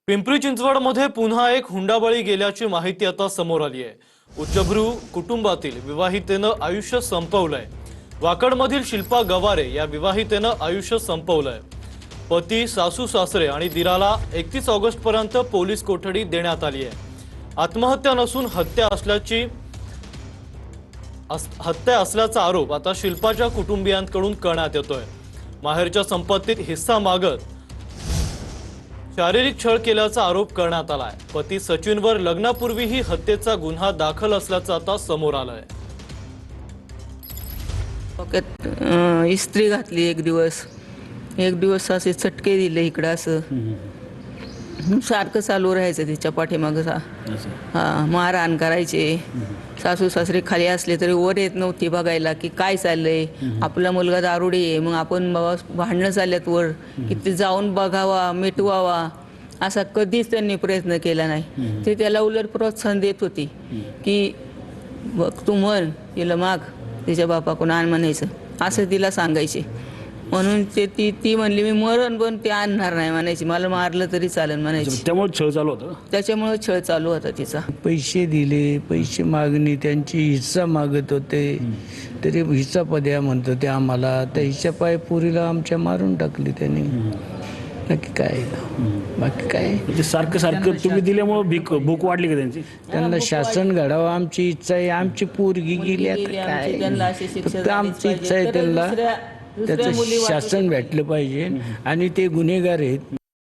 पिंपरी चिंचवडमध्ये पुन्हा एक हुंडाबळी गेल्याची माहिती आता समोर आली आहे। उच्चभ्रू कुटुंबातील विवाहितेनं आयुष्य संपवलंय। वाकडमधील शिल्पा गवारे या विवाहितेनं आयुष्य संपवलंय। पती, सासू सासरे आणि दिराला 31 ऑगस्ट पर्यंत पोलीस कोठडी देण्यात आली आहे। आत्महत्या नसून हत्या असल्याचा आरोप आता शिल्पाच्या कुटुंबियांकडून करण्यात येतोय। माहेरच्या संपत्तीत हिस्सा मागत शारीरिक छळ केल्याचा आरोप करण्यात आलाय। पती सचिनवर लग्नापूर्वीही हत्येचा गुन्हा दाखल असल्याचं आता समोर आलंय। पॉकेट इस्त्री घातली एक दिवस असे चटके दिले इकडं असं सारखं चालू राहायचं तिच्या पाठीमागं हां मारहाण करायचे। सासू सासरे खाली असले तरी वर येत नव्हती बघायला की काय चाललंय। आपला मुलगा दारुडी आहे मग आपण बाबा भांडणं चालल्यात वर की ते जाऊन बघावा मिटवावा असा कधीच त्यांनी प्रयत्न केला नाही। ते त्याला उलट प्रोत्साहन देत होती की बघ तू म्हण तिला माग तिच्या बापाकडून आण म्हणायचं असं तिला सांगायचे। म्हणून ती म्हणली मी मरण पण ते आणणार नाही म्हणायची, मला मारलं तरी चालेल म्हणायची। त्यामुळे छळ चालू होता। त्याच्यामुळे छळ चालू होता तिचा। पैसे दिले, पैसे मागणी त्यांची हिस्सा मागत होते तरी हिस्सा पद्या म्हणत होते आम्हाला। त्या हिस्सा पाय पुरीला आमच्या मारून टाकली त्यांनी। नक्की काय बाकी काय म्हणजे सारखं तुम्ही दिल्यामुळे भूक वाढली का त्यांची? त्यांना शासन घडावं आमची इच्छा आहे। आमची पोरगी गेली आता काय फक्त आमची इच्छा आहे त्यांना त्याचं शासन भेटलं पाहिजे आणि ते गुन्हेगार आहेत